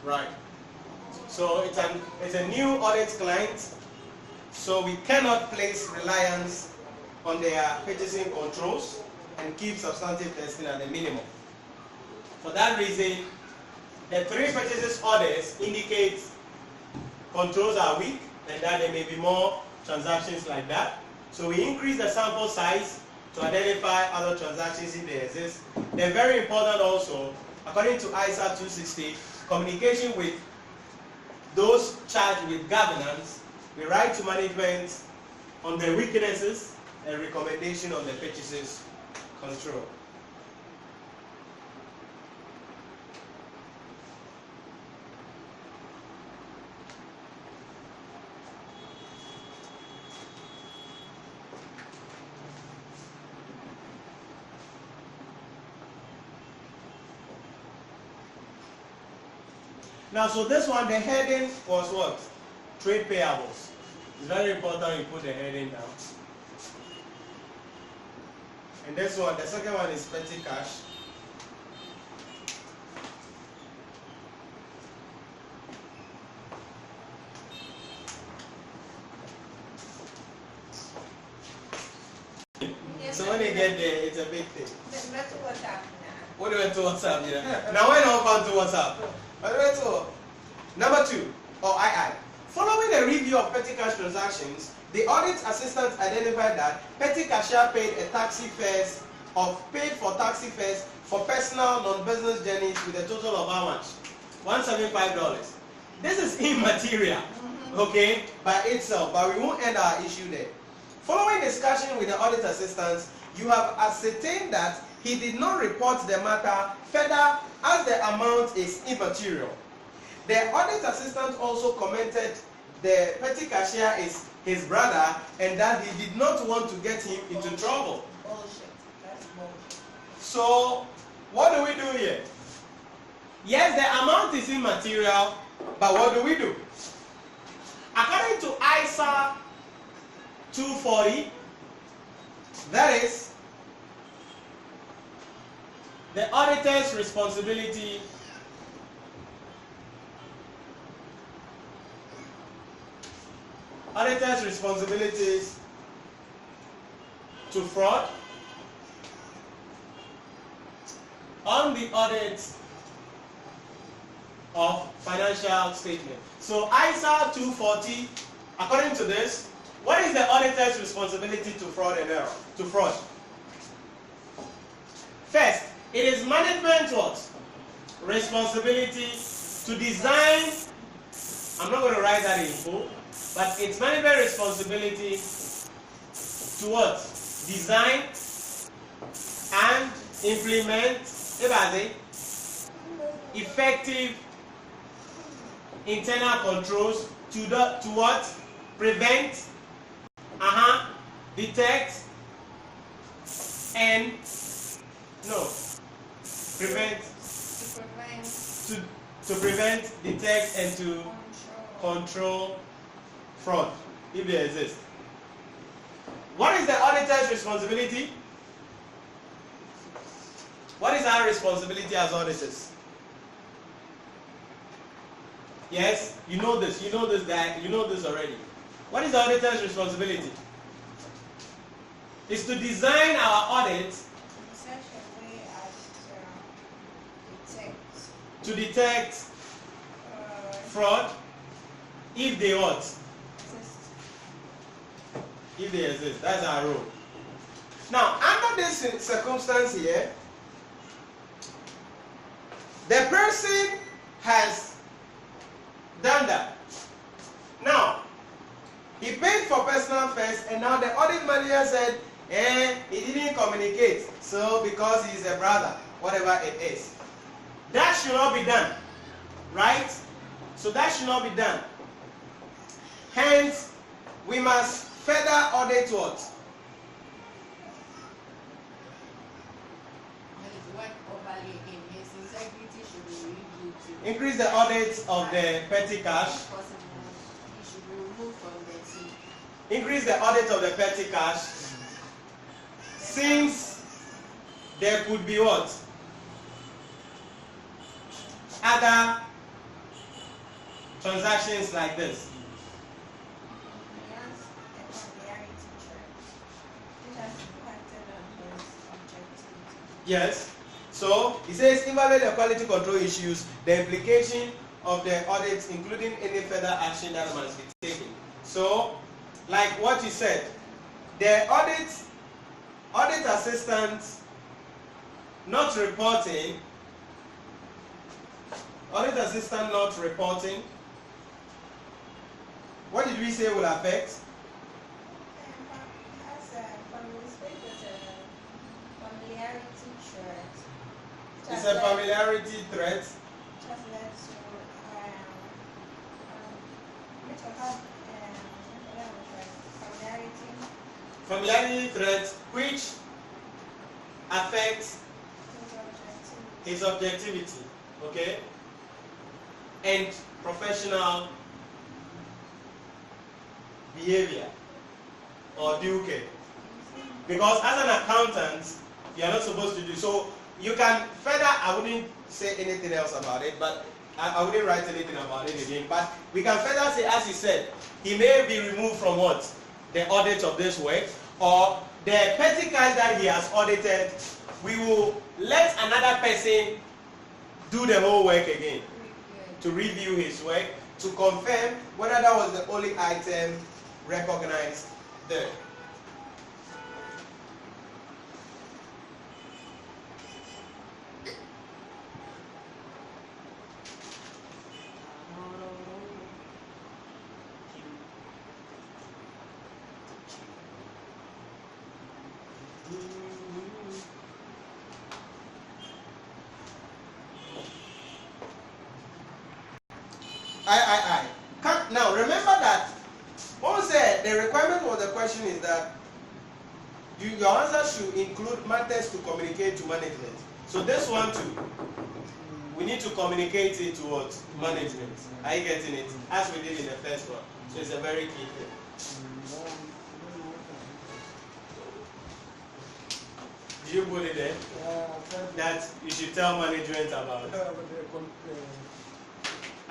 Right. So it's a new audit client, so we cannot place reliance on their purchasing controls and keep substantive testing at the minimum. For that reason, the 3 purchases orders indicate controls are weak and that there may be more transactions like that. So we increase the sample size to identify other transactions if they exist. They're very important also, according to ISA 260, communication with those charged with governance. We write to management on the weaknesses and recommendation on the purchases control. Now, so this one, the heading was what? Trade payables. It's very important you put the heading down. And this one, the second one is petty cash. Yes, so when you get there, it's a big thing. What do you want to WhatsApp? Yeah. Now when I open to WhatsApp. Number 2, or II. Following a review of petty cash transactions, the audit assistant identified that petty cashier paid for taxi fares for personal non-business journeys with a total of how much? $175. This is immaterial, okay, by itself, but we won't end our issue there. Following discussion with the audit assistant, you have ascertained that he did not report the matter further as the amount is immaterial. The audit assistant also commented the petty cashier is his brother and that he did not want to get him into trouble. Bullshit. That's bullshit. So, what do we do here? Yes, the amount is immaterial, but what do we do? According to ISA 240, that is the auditor's responsibility responsibilities to fraud on the audit of financial statement. So ISA 240, according to this, what is the auditor's responsibility to fraud and error? To fraud. First, it is management what? Responsibility to design. I'm not going to write that in full, but it's management responsibility to what? Design and implement effective internal controls to what? Prevent, detect, and to prevent, detect, and to control fraud if they exist. What is the auditor's responsibility? What is our responsibility as auditors? Yes, you know this guy, you know this already. What is the auditor's responsibility? It's to design our audit to detect fraud if they what? If they exist. That's our role. Now, under this circumstance here, the person has done that. Now, he paid for personal fares, and now the audit manager said, he didn't communicate. So, because he's a brother, whatever it is. That should not be done. Right? So, that should not be done. Hence, we must further audit what? Increase the audit of the petty cash. Increase the audit of the petty cash. Since there could be what? Other transactions like this. Yes, a familiarity check. It has impacted on his objectivity. Yes. So it says evaluate the quality control issues, the implication of the audit, including any further action that must be taken. So, like what you said, the audit assistant not reporting, what did we say will affect? Familiarity threat. It's a familiarity threat. Just led to which will have Familiarity threat which affects his objectivity, okay, and professional behavior or duty. Because as an accountant, you are not supposed to do so. You can further, I wouldn't say anything else about it, but I wouldn't write anything about it again. But we can further say, as he said, he may be removed from what? The audit of this work, or the petty cash that he has audited, we will let another person do the whole work again, to review his work, to confirm whether that was the only item recognized there. Now remember that once the requirement of the question is that your answer should include matters to communicate to management. So this one too, we need to communicate it to what? Management. Are you getting it? As we did in the first one. So it's a very key thing. Do you put it there? That you should tell management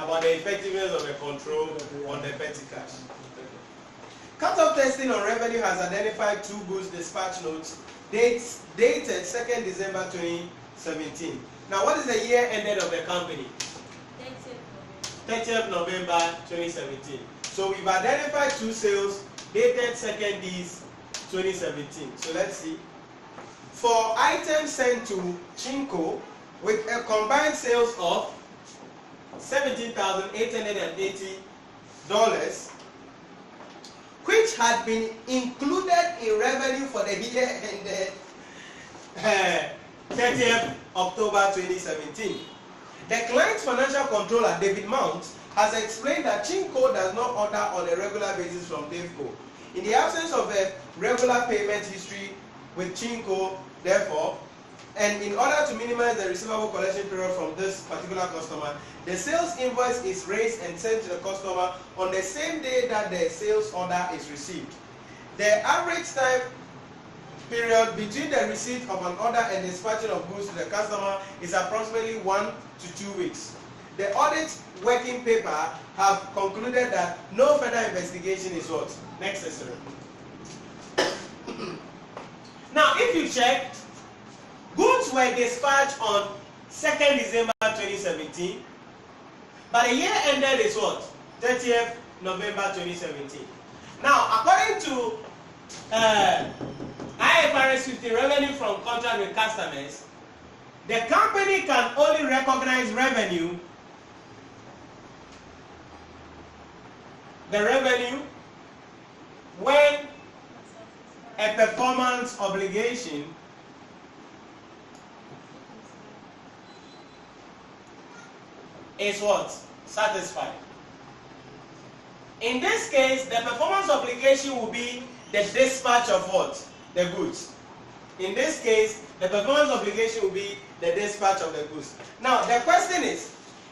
about the effectiveness of the control on the petty cash. Cut-off testing on revenue has identified two goods dispatch notes dated 2nd December 2017. Now, what is the year ended of the company? 30th November 2017. So we've identified two sales dated 2nd Dec 2017. So let's see. For items sent to Chinko with a combined sales of $17,880, which had been included in revenue for the year ended 30th October 2017. The client's financial controller, David Mount, has explained that Chinko does not order on a regular basis from Devco. In the absence of a regular payment history with Chinko, therefore, and in order to minimize the receivable collection period from this particular customer, the sales invoice is raised and sent to the customer on the same day that the sales order is received. The average time period between the receipt of an order and dispatching of goods to the customer is approximately 1 to 2 weeks. The audit working paper have concluded that no further investigation is what? Necessary. Now, if you check, goods were dispatched on 2nd December 2017, but the year ended is what? 30th November 2017. Now, according to IFRS 15, revenue from contract with customers, the company can only recognize revenue, when a performance obligation is what? Satisfied. In this case, the performance obligation will be the dispatch of what? The goods. In this case, the performance obligation will be the dispatch of the goods. Now, the question is,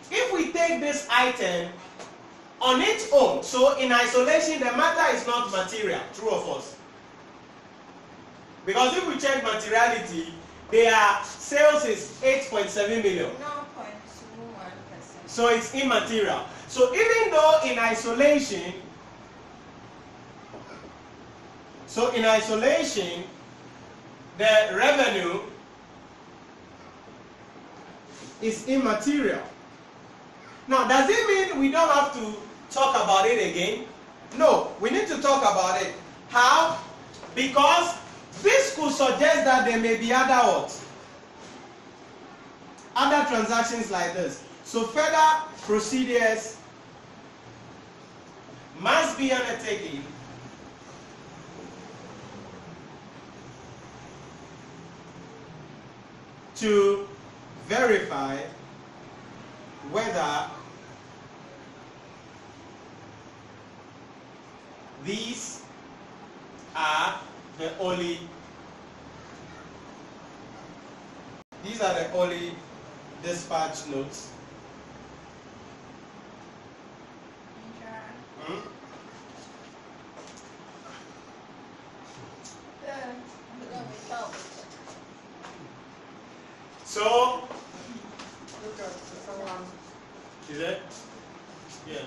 if we take this item on its own, so in isolation, the matter is not material, true or false? Because if we check materiality, their sales is 8.7 million. 0.21%. So it's immaterial. So even though in isolation, the revenue is immaterial. Now, does it mean we don't have to talk about it again? No, we need to talk about it. How? Because this could suggest that there may be other transactions like this. So further procedures must be undertaken to verify whether these are the only dispatch notes. So, is it? Yeah.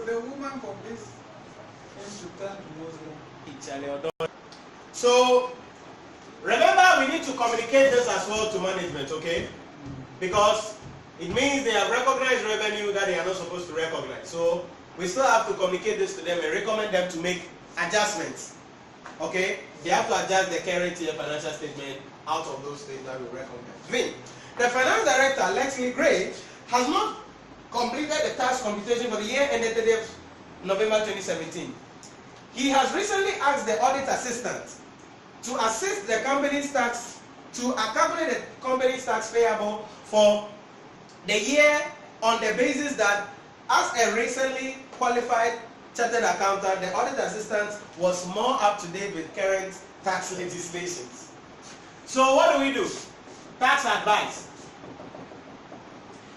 The woman from this So, remember we need to communicate this as well to management, okay? Because it means they have recognized revenue that they are not supposed to recognize. So, we still have to communicate this to them and recommend them to make adjustments, okay? They have to adjust the current year financial statement out of those things that we recommend. The finance director, Leslie Gray, has not completed the tax computation for the year ended 30th November 2017. He has recently asked the audit assistant to assist the company's tax to calculate the company's tax payable for the year on the basis that as a recently qualified chartered accountant, the audit assistant was more up to date with current tax legislations. So what do? Tax advice.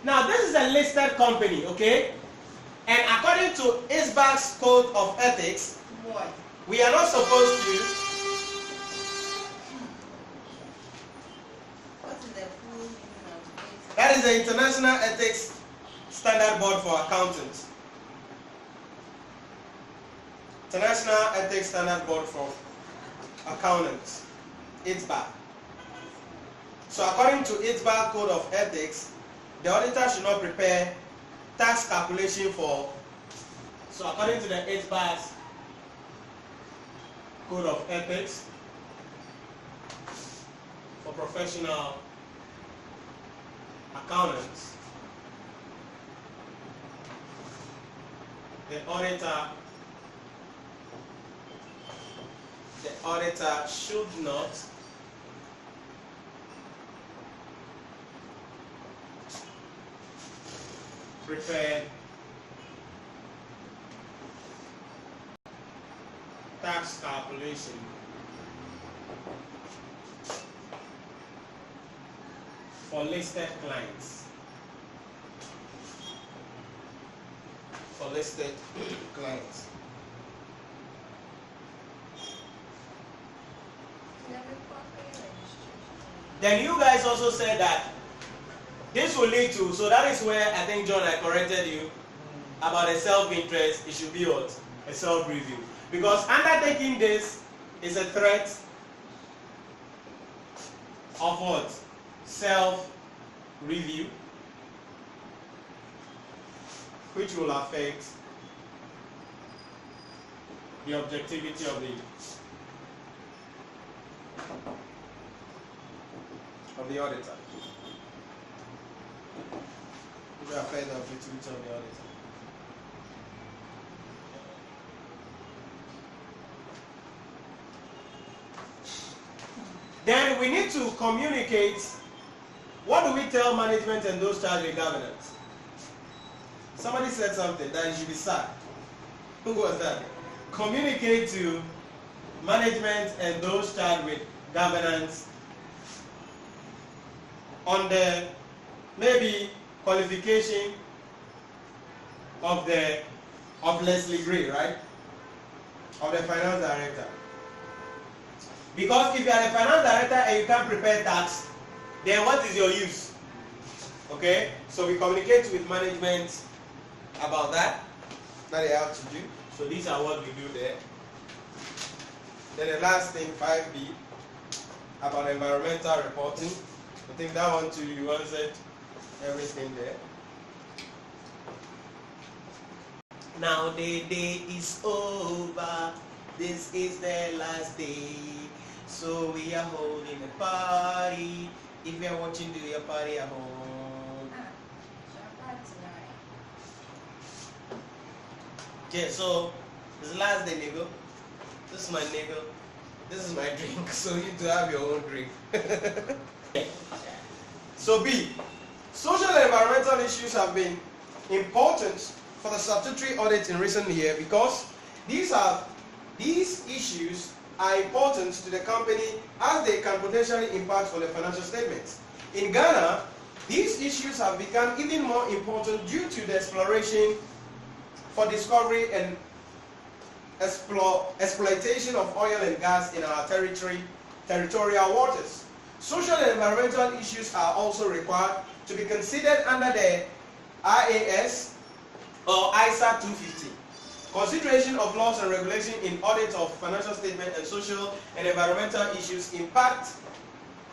Now this is a listed company, okay? And according to ICAG's Code of Ethics, we are not supposed to. What is the full meaning of it? That is the International Ethics Standard Board for Accountants. International Ethics Standard Board for Accountants, ICAG. So according to ICAG Code of Ethics, the auditor should not prepare tax calculation for. So according to the ICAG Code of Ethics for professional accountants, the auditor should not prepare tax calculation for listed clients. For listed clients. Then you guys also said that this will lead to, so that is where I think, John, I corrected you about a self-interest. It should be what? A self-review. Because undertaking this is a threat of what? Self-review, which will affect the objectivity of the auditor. It will affect the objectivity of the auditor. Then we need to communicate. What do we tell management and those charged with governance? Somebody said something that you should be sad. Who was that? Communicate to management and those charged with governance on the maybe qualification of Leslie Gray, right? of the finance director. Because if you are the finance director and you can't prepare tax, then what is your use? Okay, so we communicate with management about that they have to do. So these are what we do there. Then the last thing, 5B, about environmental reporting. I think that one too, you answered everything there. Now the day is over, this is the last day, so we are holding a party. If you are watching, do your party at home. Okay, so this is the last day, nigga. This is my nigga. This is my drink, so you need to have your own drink. So B, social and environmental issues have been important for the statutory audit in recent years because these issues are important to the company as they can potentially impact on the financial statements. In Ghana, these issues have become even more important due to the exploration for discovery and exploitation of oil and gas in our territorial waters. Social and environmental issues are also required to be considered under the IAS or ISA 250. Consideration of laws and regulations in audit of financial statement and social and environmental issues impact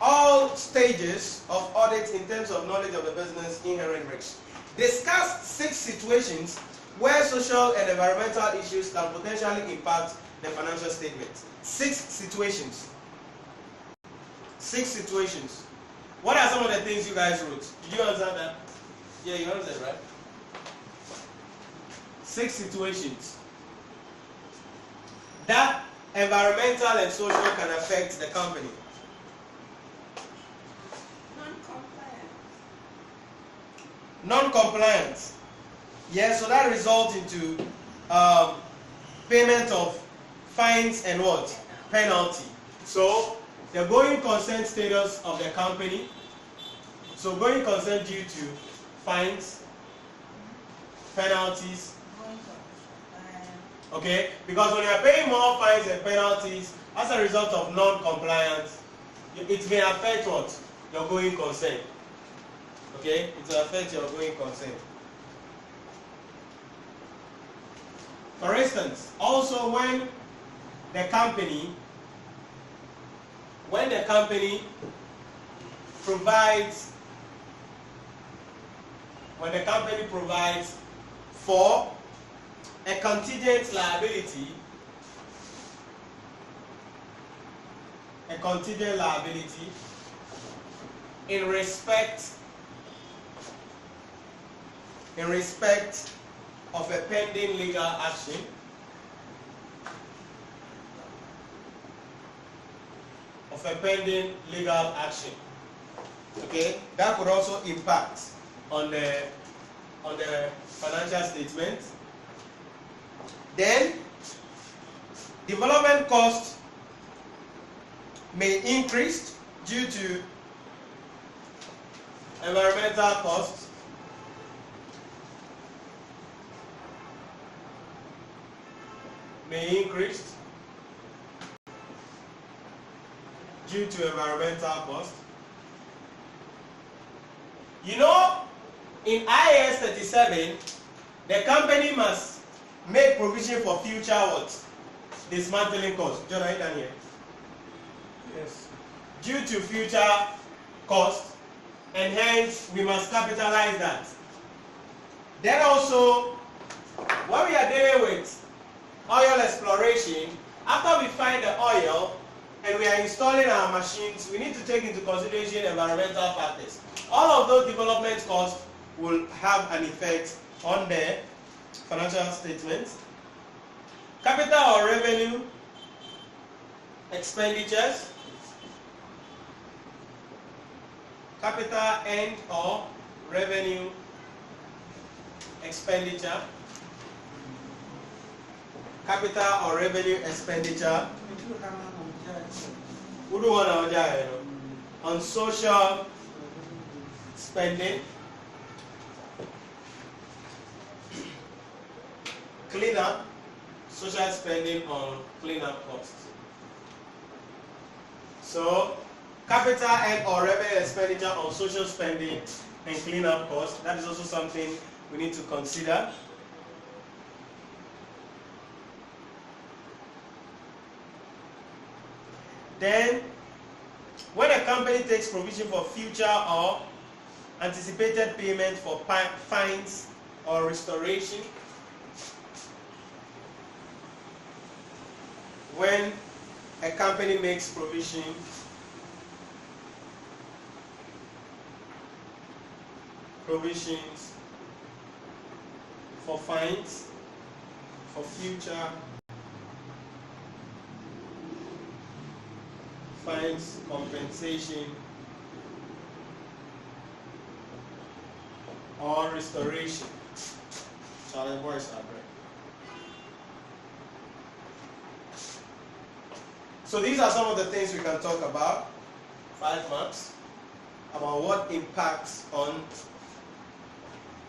all stages of audit in terms of knowledge of the business inherent risks. Discuss 6 situations where social and environmental issues can potentially impact the financial statement. 6 situations. 6 situations. What are some of the things you guys wrote? Did you answer that? Yeah, you answered, right? 6 situations that environmental and social can affect the company. Non-compliance. Yes, so that results into payment of fines and what? Penalty. So the going concern status of the company. So going concern due to fines, penalties. Okay, because when you are paying more fines and penalties as a result of non-compliance, it may affect what? Your going concern. Okay, it will affect your going concern. For instance, also when the company provides for a contingent liability, in respect of a pending legal action, okay, that could also impact on the financial statement. Then development costs may increase due to environmental costs, You know, in IAS 37, the company must make provision for future what? Dismantling costs. John, are you done here? Yes. Due to future costs, and hence we must capitalize that. Then also, when we are dealing with oil exploration, after we find the oil and we are installing our machines, we need to take into consideration environmental factors. All of those development costs will have an effect on the financial statements. Capital or revenue expenditures, capital and or revenue expenditure, on social spending, cleanup, social spending on cleanup costs. So capital and or revenue expenditure on social spending and cleanup costs, that is also something we need to consider. Then, when a company takes provision for future or anticipated payment for fines or restoration, when a company makes provisions for fines for future fines, compensation, or restoration. Charlie boys are break. So these are some of the things we can talk about. 5 marks about what impacts on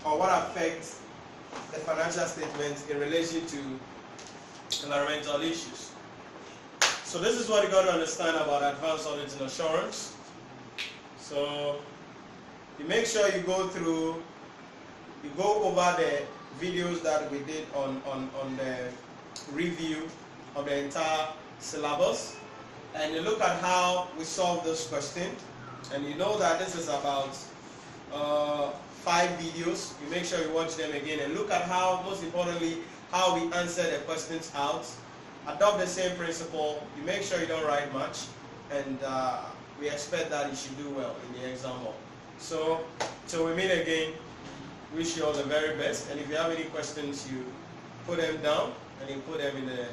or what affects the financial statements in relation to environmental issues. So this is what you got to understand about advanced audit and assurance. So you make sure you go over the videos that we did on the review of the entire syllabus, and you look at how we solve this question, and you know that this is about 5 videos. You make sure you watch them again and look at how, most importantly, how we answer the questions out. Adopt the same principle. You make sure you don't write much, and we expect that you should do well in the exam hall. So till we meet again, wish you all the very best, and if you have any questions, you put them down and you put them in the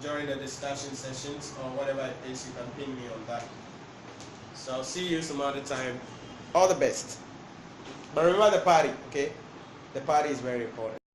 during the discussion sessions or whatever it is. You can ping me on that. So I'll see you some other time. All the best. But remember the party, okay? The party is very important.